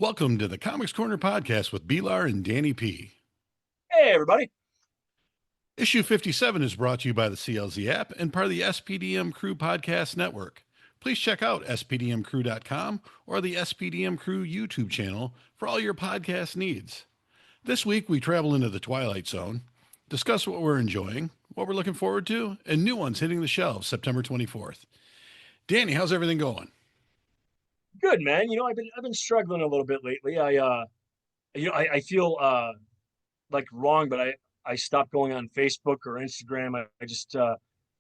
Welcome to the Comix Corner Podcast with B-Lar and Danny P. Hey, everybody. Issue 57 is brought to you by the CLZ app and part of the SPDM Crew Podcast Network. Please check out spdmcrew.com or the SPDM Crew YouTube channel for all your podcast needs. This week, we travel into the Twilight Zone, discuss what we're enjoying, what we're looking forward to, and new ones hitting the shelves September 24th. Danny, how's everything going? Good, man. I've been struggling a little bit lately. I feel like wrong, but I stopped going on Facebook or Instagram.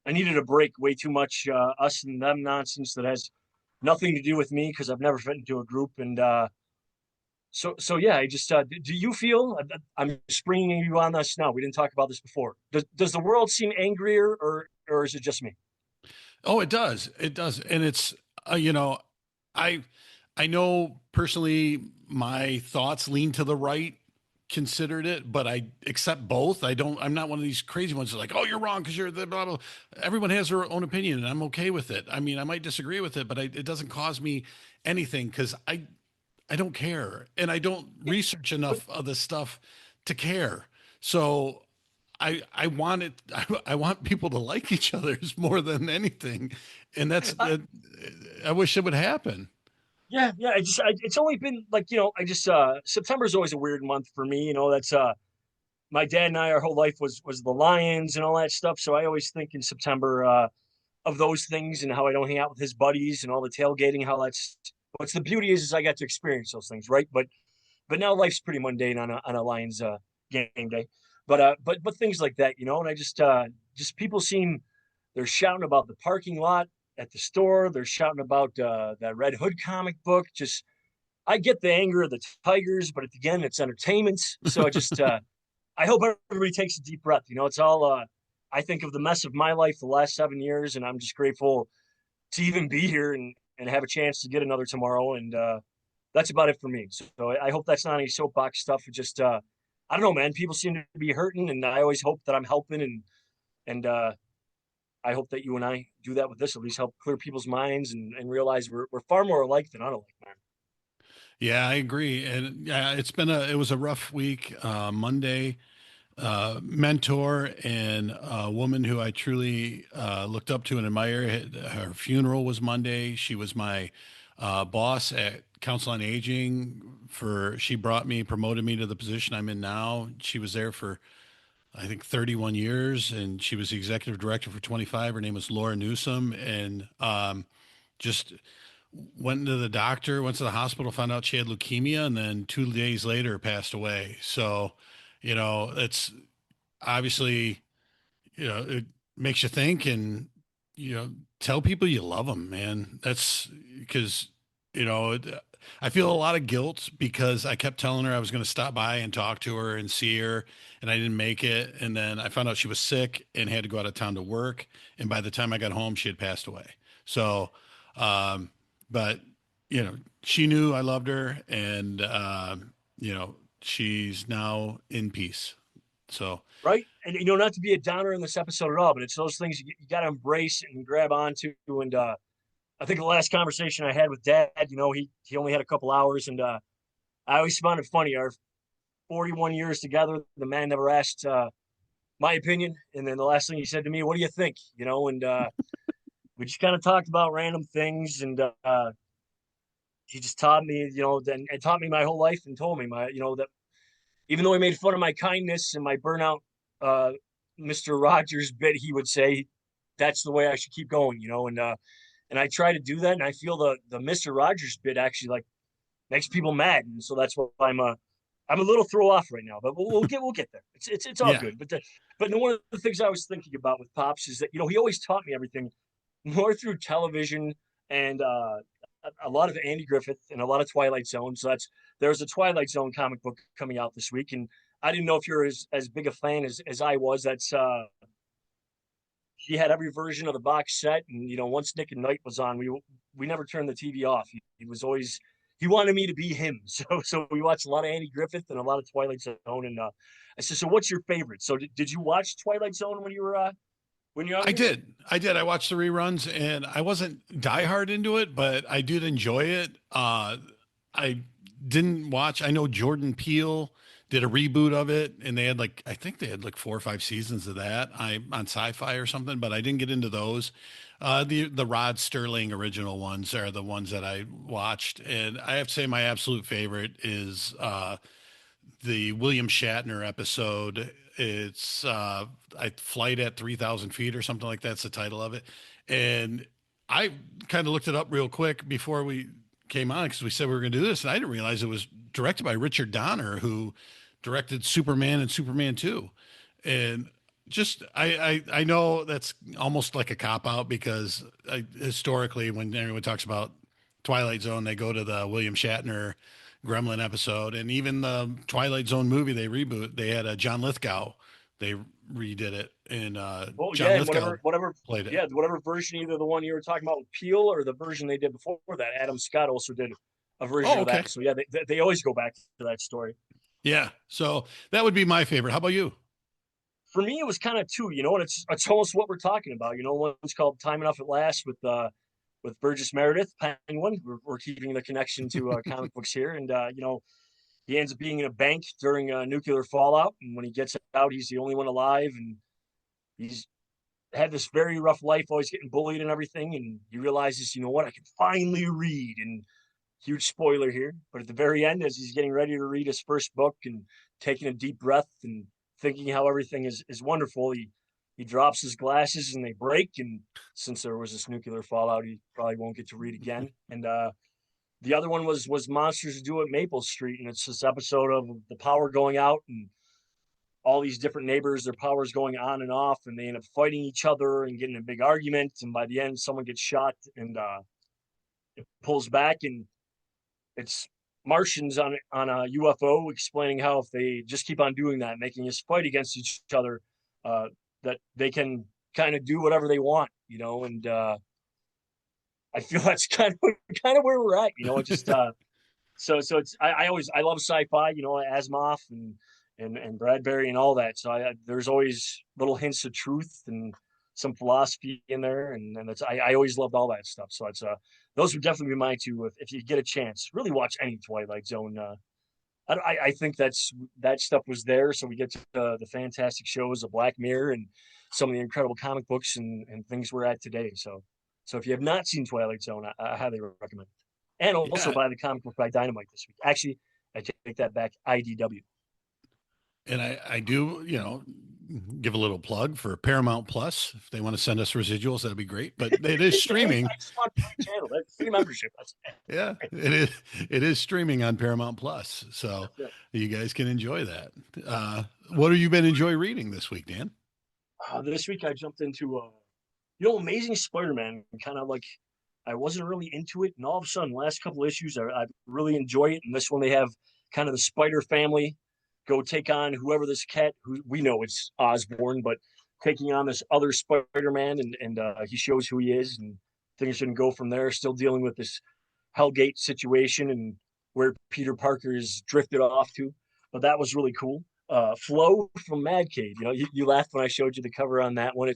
I needed a break. Way too much us and them nonsense that has nothing to do with me because I've never fit into a group. And so yeah. Do you feel? I'm springing you on this now. We didn't talk about this before. Does the world seem angrier, or is it just me? Oh, it does. It does. And it's, I I know personally my thoughts lean to the right considered it, but I accept both. I'm not one of these crazy ones that are like, oh, you're wrong because you're the blah, blah. Everyone has their own opinion and I'm okay with it. I mean, I might disagree with it, but it doesn't cause me anything because I don't care and I don't research enough of this stuff to care. So I want it. I want people to like each other's more than anything, and I, I wish it would happen. yeah. It's only been like September's always a weird month for me. That's my dad and I, our whole life was the Lions and all that stuff. So I always think in September of those things and how I don't hang out with his buddies and all the tailgating. How that's what's the beauty is I got to experience those things, right? But now life's pretty mundane on a Lions game day. But things like that, and I just people seem they're shouting about the parking lot at the store. They're shouting about that Red Hood comic book. Just I get the anger of the Tigers, but again, it's entertainment. So I hope everybody takes a deep breath. It's all I think of the mess of my life the last 7 years, and I'm just grateful to even be here and have a chance to get another tomorrow. And that's about it for me. So I hope that's not any soapbox stuff. It just I don't know, man. People seem to be hurting, and I always hope that I'm helping, and I hope that you and I do that with this. At least help clear people's minds and realize we're far more alike than unalike, man. Yeah, I agree. And yeah, it was a rough week. Monday, mentor and a woman who I truly looked up to and admire. Her funeral was Monday. She was my boss at Council on Aging. She brought me, promoted me to the position I'm in now. She was there for I think 31 years, and she was the executive director for 25. Her name was Laura Newsom, and just went to the doctor, went to the hospital, found out she had leukemia, and then 2 days later passed away. So, it's obviously, it makes you think and, tell people you love them, man. That's because, you know, it- I feel a lot of guilt because I kept telling her I was going to stop by and talk to her and see her, and I didn't make it. And then I found out she was sick and had to go out of town to work. And by the time I got home, she had passed away. So, um, but she knew I loved her, and she's now in peace. So, Right? And not to be a downer in this episode at all, but it's those things you got to embrace and grab onto. And I think the last conversation I had with Dad, he only had a couple hours, and I always found it funny. Our 41 years together, the man never asked my opinion, and then the last thing he said to me, "What do you think?" And we just kind of talked about random things, and he just taught me, and taught me my whole life, and told me that even though he made fun of my kindness and my burnout, uh, Mister Rogers bit, he would say that's the way I should keep going, and I try to do that, and I feel the Mister Rogers bit actually like makes people mad, and so that's why I'm a little throw off right now, but we'll get there. It's all yeah. good. But one of the things I was thinking about with Pops is that he always taught me everything more through television and a lot of Andy Griffith and a lot of Twilight Zone. So there's a Twilight Zone comic book coming out this week, and I didn't know if you're as big a fan as I was. That's he had every version of the box set, and once Nick and Knight was on, we never turned the TV off. He was always he wanted me to be him. So we watched a lot of Andy Griffith and a lot of Twilight Zone. And I said, so what's your favorite? So did you watch Twilight Zone when you're I younger? did. I did. I watched the reruns and I wasn't diehard into it, but I did enjoy it. I didn't watch. I know Jordan Peele did a reboot of it, and they had like I think they had like 4 or 5 seasons of that. I on Sci-Fi or something, but I didn't get into those. The Rod Sterling original ones are the ones that I watched, and I have to say my absolute favorite is the William Shatner episode. It's I Flight at 3,000 feet or something like that's the title of it, and I kind of looked it up real quick before we came on because we said we were going to do this, and I didn't realize it was directed by Richard Donner, who directed Superman and Superman 2. And just I know that's almost like a cop out because historically, when everyone talks about Twilight Zone, they go to the William Shatner Gremlin episode, and even the Twilight Zone movie they reboot, they had a John Lithgow. They redid it, and Well, John yeah, and Lithgow whatever, played it. yeah, whatever version, either the one you were talking about with Peel or the version they did before that. Adam Scott also did a version Oh, of okay. that. So yeah, they always go back to that story. Yeah. So that would be my favorite. How about you? For me, it was kind of two, and it's almost what we're talking about. One's called Time Enough at Last with Burgess Meredith, Penguin. We're keeping the connection to comic books here, and he ends up being in a bank during a nuclear fallout, and when he gets out, he's the only one alive, and he's had this very rough life, always getting bullied and everything, and he realizes, you know what, I can finally read. And huge spoiler here, but at the very end, as he's getting ready to read his first book and taking a deep breath and thinking how everything is wonderful, he drops his glasses and they break. And since there was this nuclear fallout, he probably won't get to read again. And the other one was Monsters Do at Maple Street, and it's this episode of the power going out and all these different neighbors, their powers going on and off, and they end up fighting each other and getting a big argument. And by the end, someone gets shot, and it pulls back, and it's Martians on a UFO explaining how if they just keep on doing that, making us fight against each other, that they can kind of do whatever they want, and I feel that's kind of where we're at, It just so it's I love sci-fi, Asimov and Bradbury and all that. So there's always little hints of truth and some philosophy in there, and that's I always loved all that stuff. So it's those would definitely be my two. If you get a chance, really watch any Twilight Zone. I think that stuff was there, so we get to the fantastic shows of Black Mirror and some of the incredible comic books and things we're at today. So if you have not seen Twilight Zone, I highly recommend it. And also Yeah. buy the comic book by Dynamite this week. Actually, I take that back. IDW. And I do, give a little plug for Paramount Plus. If they want to send us residuals, that'd be great. But it is streaming. I just want my channel. That's free membership. Yeah, it is. It is streaming on Paramount Plus, so you guys can enjoy that. What have you been enjoy reading this week, Dan? This week I jumped into Amazing Spider-Man. Kind of like I wasn't really into it, and all of a sudden, last couple issues, I really enjoy it. And this one, they have kind of the Spider family go take on whoever this cat, who we know it's Osborn, but taking on this other Spider-Man, and he shows who he is, and things shouldn't go from there. Still dealing with this Hellgate situation and where Peter Parker is drifted off to, but that was really cool. Flo from Mad Cave, you laughed when I showed you the cover on that one.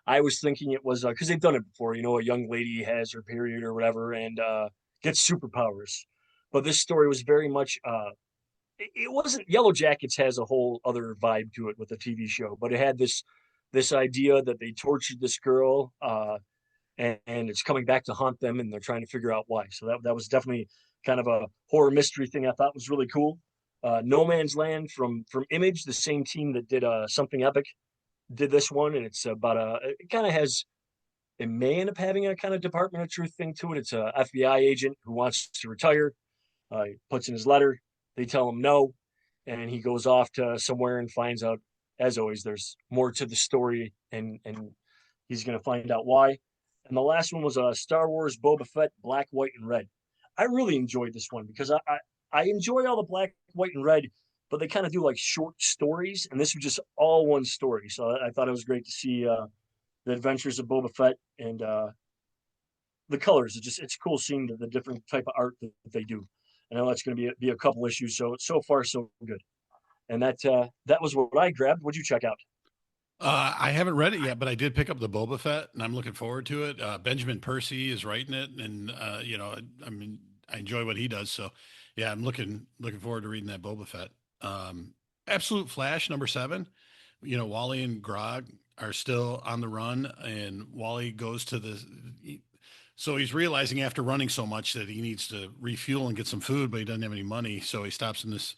I was thinking it was because they've done it before. A young lady has her period or whatever and gets superpowers, but this story was very much it wasn't. Yellow Jackets has a whole other vibe to it with the TV show, but it had this idea that they tortured this girl, and it's coming back to haunt them, and they're trying to figure out why. So that was definitely kind of a horror mystery thing I thought was really cool. No Man's Land from Image, the same team that did Something Epic, did this one, and it's about it kind of has. It may end up having a kind of Department of Truth thing to it. It's a FBI agent who wants to retire. He puts in his letter. They tell him no, and he goes off to somewhere and finds out. As always, there's more to the story, and he's going to find out why. And the last one was Star Wars Boba Fett Black, White, and Red. I really enjoyed this one because I enjoy all the Black, White, and Red, but they kind of do like short stories, and this was just all one story. So I thought it was great to see the adventures of Boba Fett and the colors. It's cool seeing the different type of art that they do. I know that's going to be a couple issues. So far so good. And that was what I grabbed. What'd you check out? I haven't read it yet, but I did pick up the Boba Fett, and I'm looking forward to it. Benjamin Percy is writing it, and I mean, I enjoy what he does. So, Yeah, I'm looking forward to reading that Boba Fett. Absolute Flash #7. You know, Wally and Grog are still on the run, and Wally goes to so he's realizing after running so much that he needs to refuel and get some food, but he doesn't have any money. So he stops in this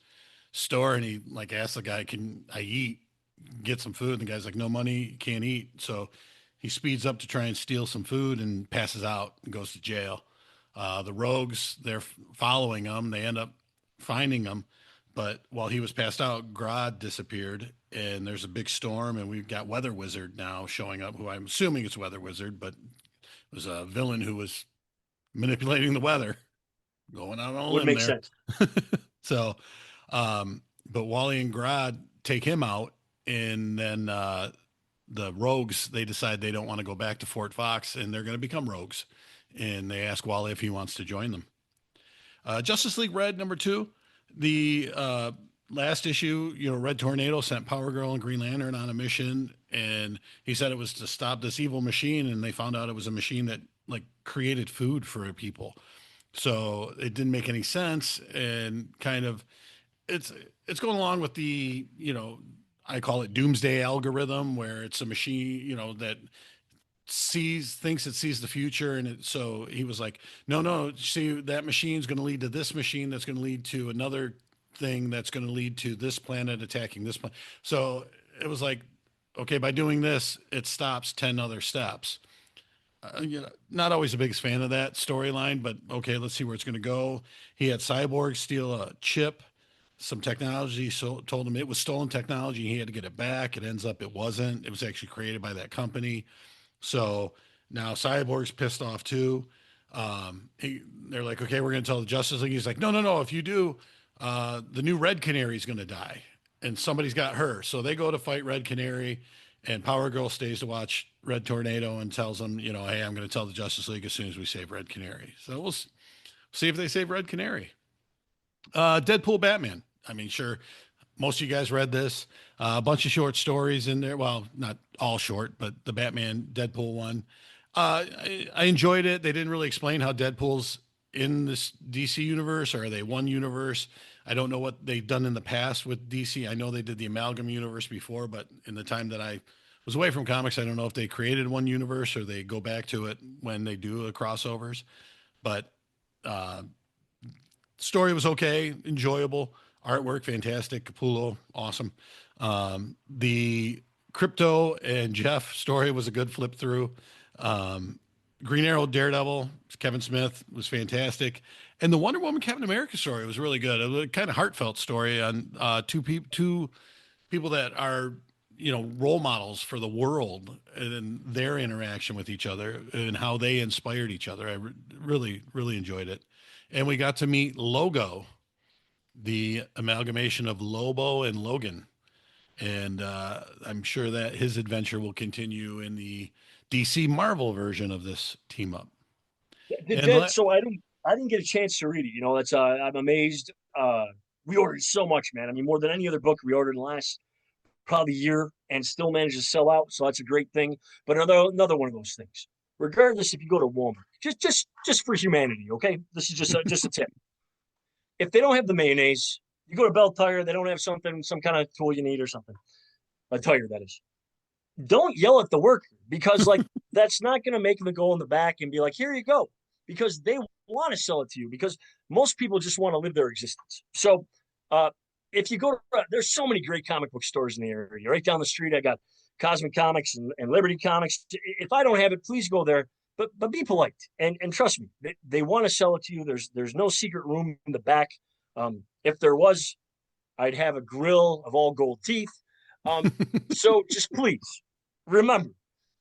store and he like asks the guy, "Can I eat? Get some food?" And the guy's like, "No money, can't eat." So he speeds up to try and steal some food and passes out and goes to jail. The rogues, they're following him. They end up finding him. But while he was passed out, Grodd disappeared, and there's a big storm, and we've got Weather Wizard now showing up, who I'm assuming is Weather Wizard, but it was a villain who was manipulating the weather, going out on a Would limb make there. sense. So, but Wally and Grodd take him out, and then the rogues, they decide they don't want to go back to Fort Fox, and they're going to become rogues. And they ask Wally if he wants to join them. Justice League Red #2, the last issue, you know, Red Tornado sent Power Girl and Green Lantern on a mission, and he said it was to stop this evil machine, and they found out it was a machine that like created food for people. So it didn't make any sense, and kind of it's it's going along with the, you know, I call it doomsday algorithm, where it's a machine, you know, that thinks it sees the future, and so he was like, no, see, that machine's going to lead to this machine, that's going to lead to another thing, that's going to lead to this planet attacking this planet. So it was like, okay, by doing this it stops 10 other steps. You know, not always the biggest fan of that storyline, but okay, let's see where it's going to go. He had Cyborg steal a chip, some technology, so told him it was stolen technology, he had to get it back. It ends up it wasn't, it was actually created by that company. So now Cyborg's pissed off too. They're like, okay, we're going to tell the Justice League. He's like, no. If you do, the new Red Canary is going to die, and somebody's got her. So they go to fight Red Canary, and Power Girl stays to watch Red Tornado and tells them, you know, hey, I'm going to tell the Justice League as soon as we save Red Canary. So we'll see if they save Red Canary. Deadpool Batman. I mean, sure, most of you guys read this. A bunch of short stories in there. Well, not all short, but the Batman Deadpool one. I enjoyed it. They didn't really explain how Deadpool's in this DC universe, or are they one universe? I don't know what they've done in the past with DC. I know they did the Amalgam universe before, but in the time that I was away from comics, I don't know if they created one universe or they go back to it when they do crossovers. But uh, story was okay, enjoyable. Artwork, fantastic. Capullo, awesome. The Crypto and Jeff story was a good flip through. Green Arrow, Daredevil, Kevin Smith was fantastic. And the Wonder Woman, Captain America story was really good. It was a kind of heartfelt story on two people that are, you know, role models for the world, and their interaction with each other and how they inspired each other. I really, really enjoyed it. And we got to meet Logo, the amalgamation of Lobo and Logan. And I'm sure that his adventure will continue in the DC Marvel version of this team up. So I didn't get a chance to read it. You know, that's I'm amazed. We ordered so much, man. I mean, more than any other book we ordered in the last probably year, and still managed to sell out. So that's a great thing. But another one of those things. Regardless, if you go to Walmart, just for humanity, okay? This is just a tip. If they don't have the mayonnaise, you go to Bell Tire, they don't have something, some kind of tool you need or something. A tire, that is. Don't yell at the worker, because like that's not going to make them go in the back and be like, here you go, because they want to sell it to you, because most people just want to live their existence. So if you go to, there's so many great comic book stores in the area. Right down the street, I got Cosmic Comics and Liberty Comics. If I don't have it, please go there. But be polite and trust me, they want to sell it to you. There's no secret room in the back. If there was, I'd have a grill of all gold teeth. So just please remember,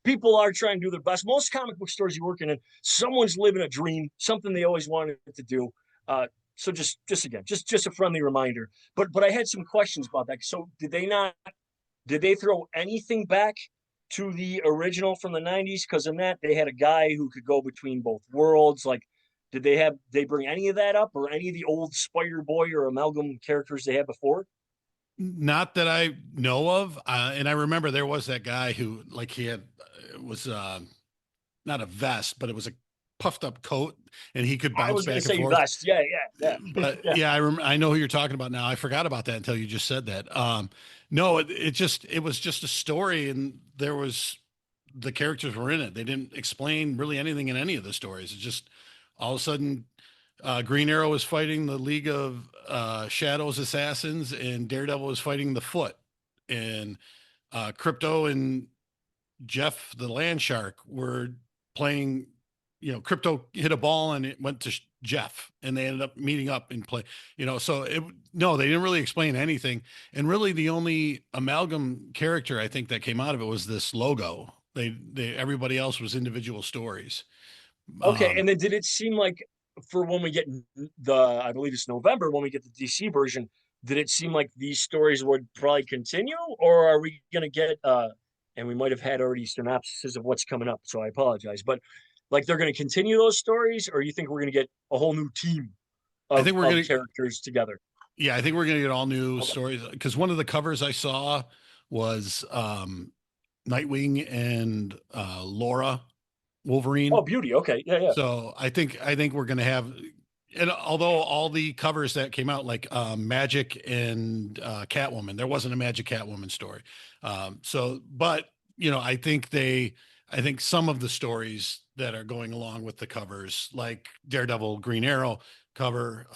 people are trying to do their best. Most comic book stores you're working in, someone's living a dream, something they always wanted to do. So just again, just a friendly reminder. But I had some questions about that. So did they throw anything back to the original from the 90s? Because in that they had a guy who could go between both worlds. Like, did they bring any of that up, or any of the old Spider Boy or Amalgam characters they had before? Not that I know of. And I remember there was that guy who, like, he had, it was not a vest, but it was a puffed up coat, and he could I bounce was going to back and say forth. vest. Yeah, yeah, yeah, But yeah. yeah, I know who you're talking about now. I forgot about that until you just said that. No, it was just a story, and the characters were in it. They didn't explain really anything in any of the stories. It's just all of a sudden, Green Arrow was fighting the League of Shadows Assassins, and Daredevil was fighting the Foot, and Crypto and Jeff the Land Shark were playing. Crypto hit a ball and it went to Jeff, and they ended up meeting up and play. So no, they didn't really explain anything. And really, the only amalgam character I think that came out of it was this logo. Everybody else was individual stories. Okay, Um, and then did it seem like for when we get I believe it's November, when we get the DC version, did it seem like these stories would probably continue, or are we going to get, and we might have had already synopses of what's coming up, so I apologize, but like they're going to continue those stories, or you think we're going to get a whole new team I think we're of gonna characters together? Yeah, I think we're gonna get all new Okay. stories, because one of the covers I saw was Nightwing and Laura Oh, Wolverine. beauty. Okay. Yeah, yeah. So I think we're gonna have, and although all the covers that came out, like Magic and Catwoman, there wasn't a Magic Catwoman story. But I think some of the stories that are going along with the covers, like Daredevil, Green Arrow cover.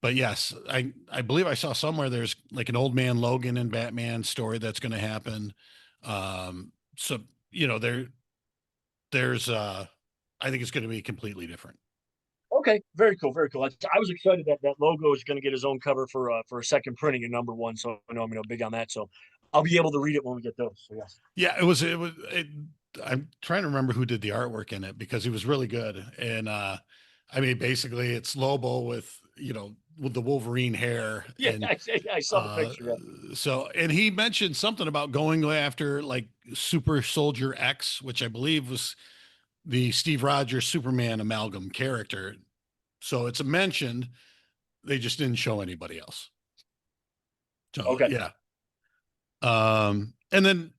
But yes, I believe I saw somewhere there's like an Old Man Logan and Batman story that's going to happen. So there's I think it's going to be completely different. Okay, very cool, very cool. I was excited that that logo is going to get his own cover for a second printing in #1. So I know I'm big on that. So I'll be able to read it when we get those. So yes. Yeah, I'm trying to remember who did the artwork in it, because he was really good. And I mean, basically it's Lobo with the Wolverine hair. Yeah, And I saw the picture. Yeah. and he mentioned something about going after like Super Soldier X, which I believe was the Steve Rogers Superman amalgam character. So it's mentioned, they just didn't show anybody else. So Okay. yeah. And then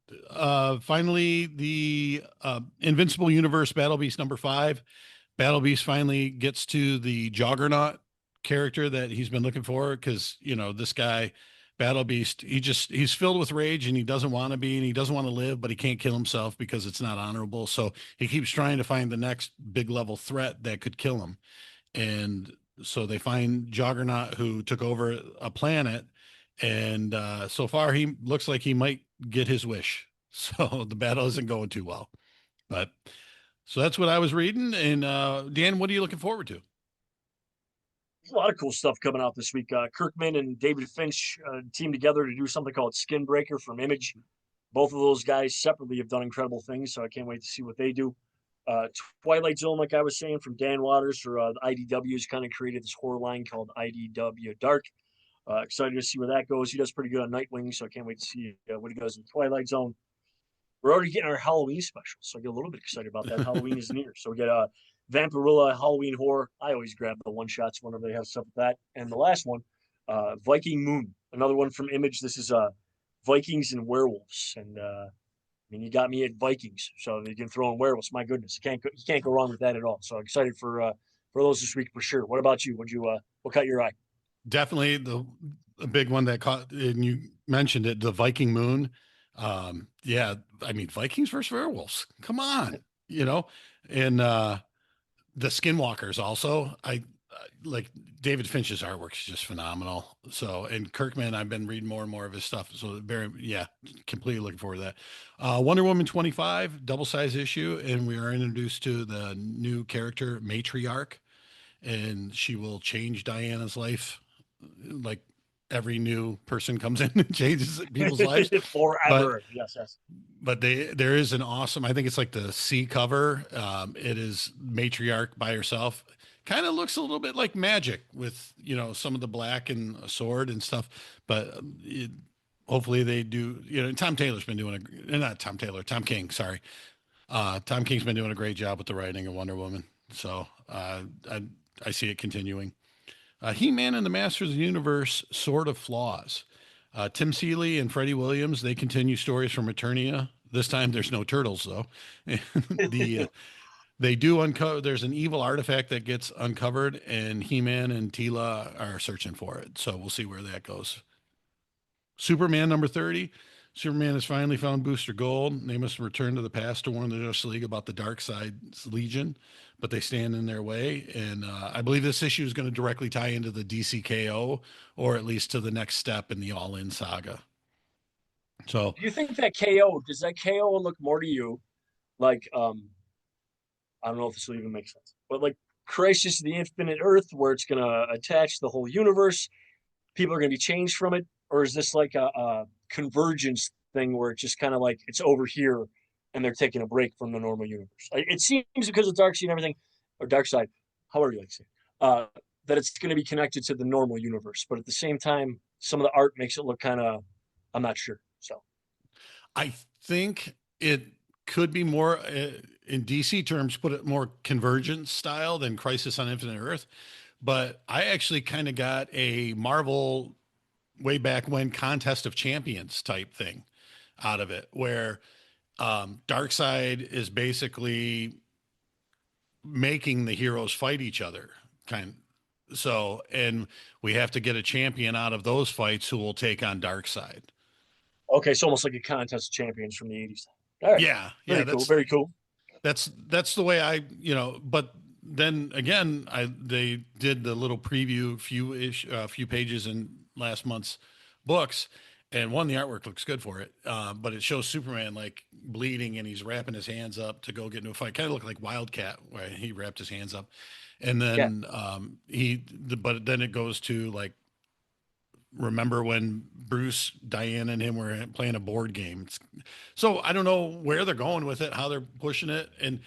finally, the Invincible Universe Battle Beast #5. Battle Beast finally gets to the Juggernaut character that he's been looking for, because this guy, Battle Beast, he's filled with rage, and he doesn't want to be, and he doesn't want to live, but he can't kill himself because it's not honorable. So he keeps trying to find the next big level threat that could kill him. And so they find Juggernaut, who took over a planet, and so far he looks like he might get his wish. So the battle isn't going too well. But so that's what I was reading. And Dan, what are you looking forward to? There's a lot of cool stuff coming out this week. Kirkman and David Finch teamed together to do something called Skin Breaker from Image. Both of those guys separately have done incredible things, so I can't wait to see what they do. Uh, Twilight Zone, like I was saying, from Dan Waters for the IDW, has kind of created this horror line called IDW Dark. Excited to see where that goes. He does pretty good on Nightwing, so I can't wait to see what he does in Twilight Zone. We're already getting our Halloween special, so I get a little bit excited about that. Halloween is near, so we get Vampirilla, Halloween Horror. I always grab the one shots whenever they have stuff like that. And the last one, Viking Moon, another one from Image. This is Vikings and werewolves, and I mean, you got me at Vikings, so they can throw in werewolves. My goodness, you can't go wrong with that at all. So excited for those this week for sure. What about you? What caught your eye? Definitely the big one that caught, and you mentioned it, the Viking Moon. Yeah, I mean, Vikings versus werewolves. Come on, you know, and the Skinwalkers also. Like David Finch's artwork is just phenomenal. So, and Kirkman, I've been reading more and more of his stuff. So yeah, completely looking forward to that. Wonder Woman 25 double size issue. And we are introduced to the new character Matriarch, and she will change Diana's life. Like every new person comes in and changes people's lives. But Forever. Yes, yes. there is an awesome, I think it's like the C cover. It is Matriarch by herself. Kind of looks a little bit like Magic with, some of the black and a sword and stuff, but hopefully they do, Tom Taylor's been doing not Tom Taylor, Tom King, sorry. Tom King's been doing a great job with the writing of Wonder Woman. So, I see it continuing. He-Man and the Masters of the Universe, Sword of Flaws. Tim Seeley and Freddie Williams, they continue stories from Eternia. This time there's no turtles though. the They do uncover. There's an evil artifact that gets uncovered, and He-Man and Tila are searching for it. So we'll see where that goes. Superman number 30. Superman has finally found Booster Gold. They must return to the past to warn the Justice League about the Dark Side's Legion, but they stand in their way. And I believe this issue is going to directly tie into the DCKO, or at least to the next step in the All In saga. So, Do you think that KO does that KO look more to you like I don't know if this will even make sense, but like Crisis of the Infinite Earth, where it's gonna attach the whole universe, people are gonna be changed from it, or is this like a convergence thing where it's just kind of like it's over here and they're taking a break from the normal universe? It seems because of Dark Side and everything, or Dark Side, however you like to say, that it's going to be connected to the normal universe, but at the same time, some of the art makes it look kind of, I'm not sure. So I think it could be more, in DC terms, put it more convergence style than Crisis on Infinite Earth. But I actually kind of got a Marvel way back when Contest of Champions type thing out of it, where Darkseid is basically making the heroes fight each other, so, and we have to get a champion out of those fights who will take on Darkseid. okay, it's almost like a Contest of Champions from the '80s. All right, Yeah, very cool, very cool. That's the way I, but then again, they did the little preview, few pages in last month's books, and the artwork looks good for it, but it shows Superman like bleeding and he's wrapping his hands up to go get into a fight. Kind of looked like Wildcat, where he wrapped his hands up, and then but then it goes to like, remember when Bruce, Diane, and him were playing a board game. So I don't know where they're going with it, how they're pushing it, and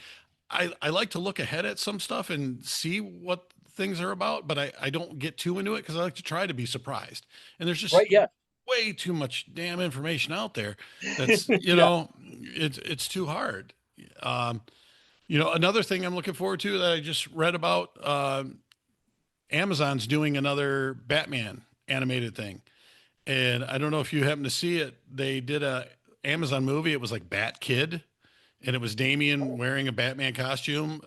I like to look ahead at some stuff and see what things are about, but I don't get too into it because I like to try to be surprised. And there's just way too much damn information out there. That's it's too hard. Another thing I'm looking forward to that I just read about, Amazon's doing another Batman animated thing. And I don't know if you happen to see it. They did a Amazon movie. It was like Bat Kid, and it was Damien wearing a Batman costume.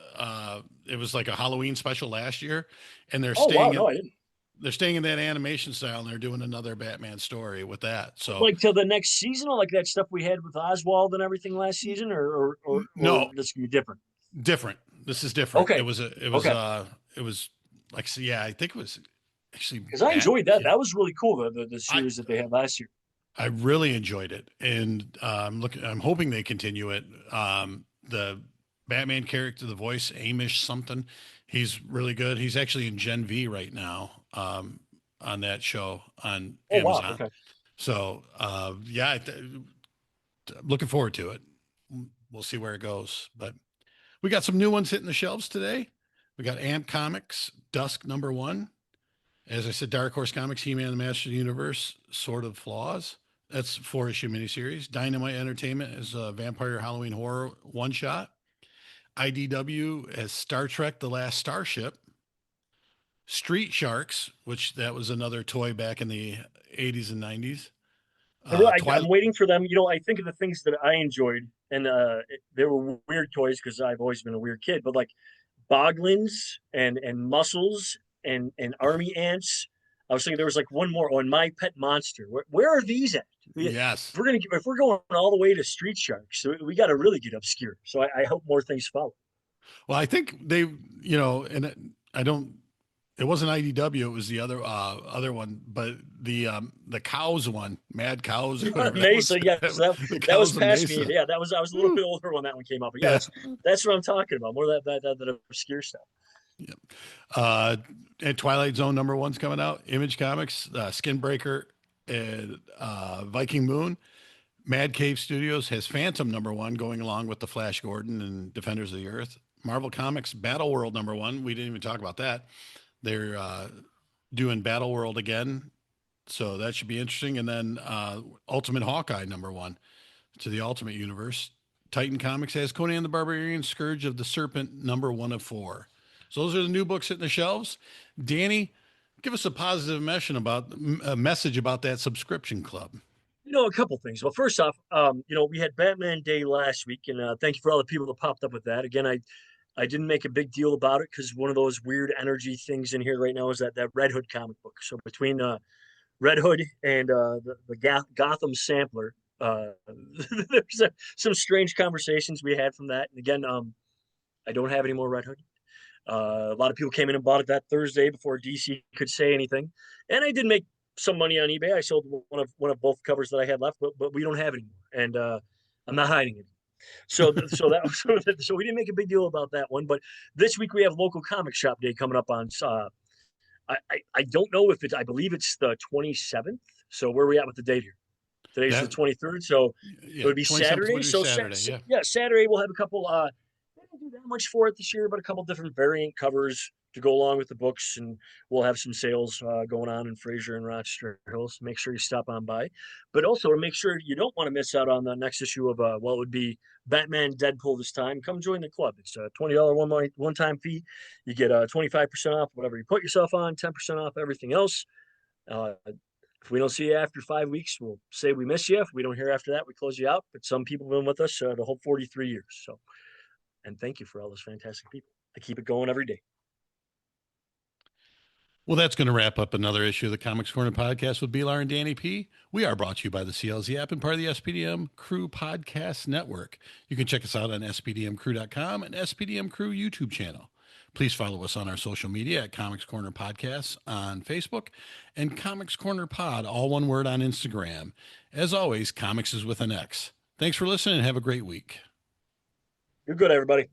It was like a Halloween special last year, and they're they're staying in that animation style, and they're doing another Batman story with that. So like till the next season, or like that stuff we had with Oswald and everything last season, or no, this can be different. Different. This is different. Okay. It was like, so yeah, I think it was actually because I enjoyed that. That was really cool. The series that they had last year. I really enjoyed it, and I'm hoping they continue it. The Batman character, the voice, Amish something, he's really good. He's actually in Gen V right now, on that show on Amazon. Wow. Okay. So looking forward to it. We'll see where it goes, but we got some new ones hitting the shelves today. We got Amp Comics Dusk #1. As I said, Dark Horse Comics, He-Man, the Master of the Universe, Sword of Flaws. That's 4-issue miniseries. Dynamite Entertainment is a vampire Halloween horror one-shot. IDW has Star Trek The Last Starship. Street Sharks, which that was another toy back in the 80s and 90s. I'm waiting for them. I think of the things that I enjoyed, and they were weird toys because I've always been a weird kid, but like Boglins and Muscles and Army Ants. I was thinking there was like one more on My Pet Monster. Where are these at? Yes. If we're going all the way to Street Sharks, we got to really get obscure. So I hope more things follow. Well, I think they, and I don't. It wasn't IDW. It was the other one, but the cows one, Mad Cows. Mesa, yes, that was past me. Yeah, I was a little bit older when that one came up. But that's what I'm talking about. More of that obscure stuff. Yep. And Twilight Zone #1's coming out. Image Comics, Skinbreaker, and Viking Moon. Mad Cave Studios has Phantom #1 going along with the Flash Gordon and Defenders of the Earth. Marvel Comics Battle World #1. We didn't even talk about that. They're doing Battle World again, so that should be interesting. And then Ultimate Hawkeye #1 to the Ultimate Universe. Titan Comics has Conan the Barbarian, Scourge of the Serpent #1 of 4. So those are the new books hitting the shelves. Danny, give us a positive message about that subscription club. A couple things. Well, first off, we had Batman Day last week, and thank you for all the people that popped up with that. Again, I I didn't make a big deal about it because one of those weird energy things in here right now is that Red Hood comic book. So between Red Hood and the Gotham Sampler, there's some strange conversations we had from that. And again, I don't have any more Red Hood. A lot of people came in and bought it that Thursday before DC could say anything, and I did make some money on eBay. I sold one of both covers that I had left, but we don't have it anymore, and I'm not hiding it. So that so we didn't make a big deal about that one. But this week we have local comic shop day coming up on. I don't know if it's. I believe it's the 27th. So where are we at with the date here? Today's the 23rd, so yeah, it would be Saturday. So Saturday, yeah, Saturday we'll have a couple. They didn't do that much for it this year, but a couple different variant covers to go along with the books, and we'll have some sales going on in Fraser and Rochester Hills. Make sure you stop on by, but also to make sure you don't want to miss out on the next issue of it would be Batman Deadpool this time. Come join the club. It's a $20 one time fee. You get 25% off whatever you put yourself on, 10% off everything else. If we don't see you after 5 weeks, we'll say we miss you. If we don't hear after that, we close you out. But some people have been with us the whole 43 years. So, and thank you for all those fantastic people. I keep it going every day. Well, that's going to wrap up another issue of the Comix Corner Podcast with B-Lar and Danny P. We are brought to you by the CLZ app and part of the SPDM Crew Podcast Network. You can check us out on spdmcrew.com and SPDM Crew YouTube channel. Please follow us on our social media at Comix Corner Podcasts on Facebook and Comix Corner Pod, all one word, on Instagram. As always, comics is with an X. Thanks for listening and have a great week. You're good, everybody.